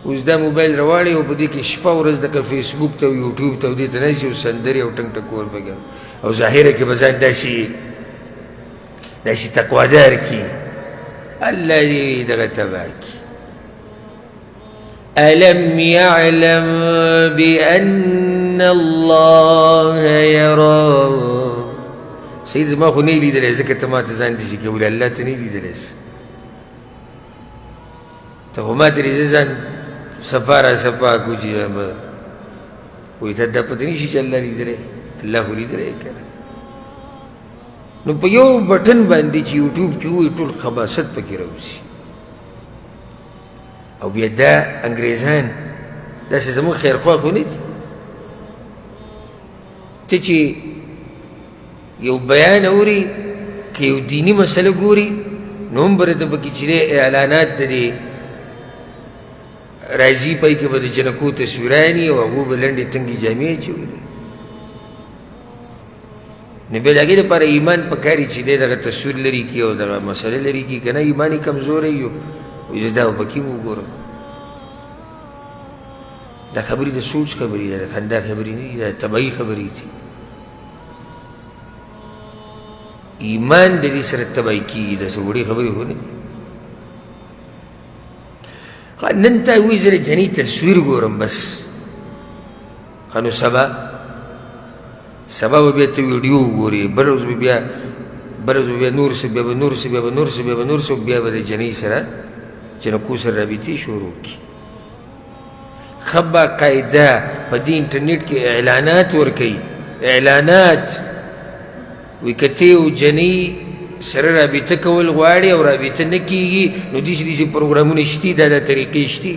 اوس دا موبایل راواړی او په دې کې شپه ورځ دغه فیسبوک ته او یوټیوب ته دې ته نشي او سندري او ټنګ ټکور بګم او ظاهره کې بزان داسي تقوادار کی الله دې دغه تباکی ألم يعلم بأن الله يرى سيد ما خو نه لیدلی ځکه ته ما ته ځان دي چې کولی الله ته نه لیدلی ته خو ما ترې ځان صفا را صفا کو چې وایي ته دا پته نه شي چې الله لیدلی الله خو لیدلی که نه نو په یو بټن باندې چې یوټیوب کې ووایي ټول خباثت پکې راوځي او بیا دا انګریزان داسې زموږ خیرخوا خو نه دي ته چې یو بیان اوري که یو دینی مسله ګوري نو هم به ته پکې چې اعلانات د دې راځي پای کې به د جنکو تصویراني او هغو به لنډې تنګې جامې اچولي نو بیا د هغې دپاره ایمان پکار چې دی دغه تصویر لري کړي او دغه مسله لري کړي که نه ایمان یې کمزوری یو دا پکې مو وګورم دا خبرې د سوچ خبرې ده د خندا خبرې نه دي دا طبعي خبرې دي ایمان د دې سره طبعي کېږي داسې وړې خبرې خو نه دي نن تا وایي زه د جنۍ تصویر ګورم بس ښه نو سبا به بیا ته ویډیو وګورې بله ورځ به بیا نور څه بیا به نور څه بیا به نور څه بیا به نور څه بیا به د جنۍ سره جنکو سره رابطې شروع کړي ښه باقاعده په دې انټرنیټ کې اعلانات ورکوي اعلانات وایي که ته یو جنۍ سره رابطه کول غواړي او رابطه نه کېږي نو داسې پروګرامونه شتي دا طریقې شتي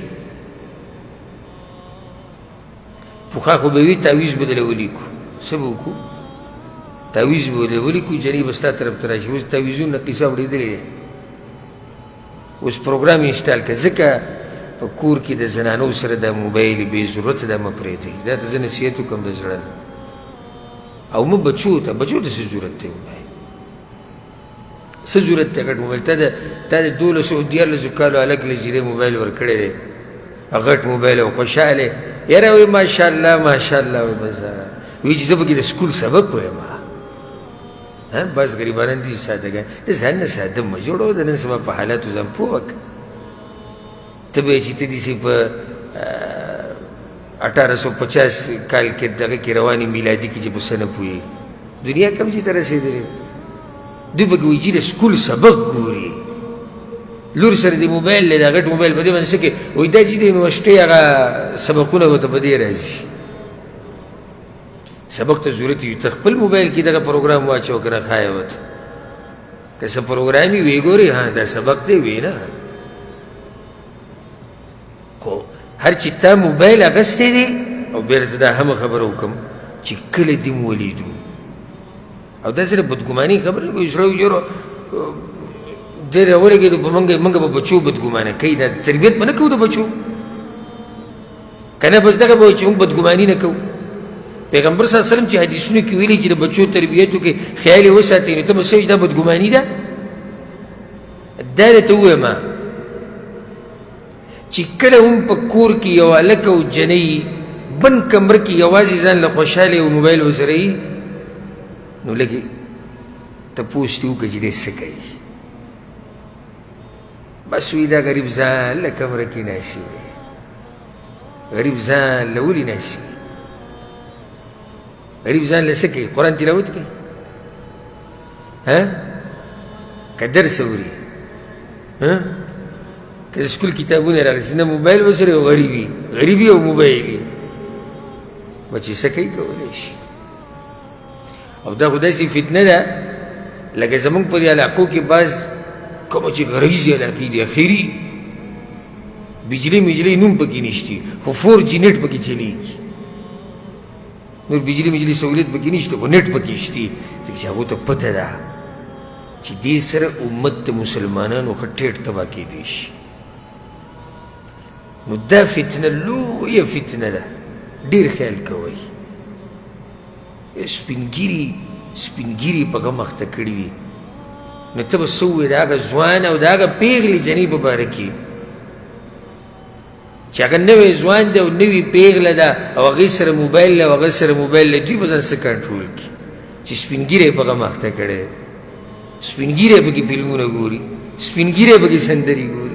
پخوا خو به وي تعویض به دله ولیکو څه به وکړو تعویض به دله ولیکو جنۍ به ستا طرف ته راشي اوس تعویضونه قصه اورېدلې دی اوس پروګرام انسټال کړه ځکه په کور کې د زنانو سره دا موبایل بې ضرورت دا مه پرېږدئ دا ته زه نصیحت وکړم د زړه نه او مه بچو ته څه ضرورت دی موبایل څه ضرورت دی غټ موبایل تا د 12 کالو هلک له زیرې موبایل ورکړی دی غټ موبایل او خوشحاله یاره وایي ماشاءالله ماشاءالله وایي بس وایي چې زه پکې د سکول سبق وایم بس غریبانان دي سادهګان د ځان نه ساده مه جوړوه د نن سبا په حالاتو ځان پوه وکړه ته به یې چې ته داسې په 1850 کال کې دغه کې روانې میلادي کې چې په څه نه پوهېږي دنیا کم ځای ته رسېدلې دوی به وایي چې د سکول سبق ګوري لور سره د موبایل دی دا غټ موبایل په دې باندې څه کې وایي دا چې د یونیورسټۍ هغه سبقونه به ته په دې راځي سبق ته ضرورت وي ته خپل موبایل کې دغه پروګرام واچو که نه ښایه ورته که څه پروګرام یې ویې ګورې دا سبق دی وی نه خو هر چې تا موبایل اخیستی دی او بېرته دا هم خبره وکړم چې کله دې مو ولیدو او داسې د بدګماني خبره نه کوي زړه یاره دی راولګېدو په موږ به بچو بدګمانه کوي دا تربیت به نه کوو د بچو که نه بس دغه به وایي چې موږ بدګماني نه کوو پیغمبر صلی الله علیه وسلم چې حدیثونو کې ویلي چې د بچو تربیتو کې خیال یې وساتئ نو ته به څه وایي دا بدګماني ده دا درته ووایم چې کله هم په کور کې یو هلک او جنۍ بند کمره کې یوازې ځان له خوشحالۍ او موبایل ورسره وي نو لږې تپوس دې وکړه چې دی څه کوي بس وایي دا غریب ځان له کمره کې ناستي وي غریب ځان له ولې ناستي غریب ځان له څه کوي قرآن تلاوت کوي که درس اوري که د سکول کتابونه راغلي نه موبایل ورسره یو غریبي او موبایل وي بچې څه کوي کولی شي او دا خو داسې فتنه ده لکه زمونږ په دې علاقو کې بعض کومه چې غریزې علاقې دي اخري بجلي نوم پکې نشتی خو 4G نت پکې چلیږي نور بجلی سہولت پکې نشته خو نت پکې شتي ځکه چې هغو ته پته ده چې دې سره امت د مسلمانانو ښه ټیټ تباه کېدی شي نو دا فتنه لویه فتنه ده ډېر خیال کوئ سپینګیري په هغه مخته کړي وي نو ته به څه ووایې د هغه ځوان او د هغه پېغلې جنۍ په باره کې چې هغه نوې ځوان دی او نوې پیغله ده او هغې سره موبایل له هغه سره موبایل له دوی به ځان څه کنټرول کړي چې سپینګیری په هغه مخته کړی سپینګیری پکې فلمونه ګوري سپینګیری پکې سندرې ګوري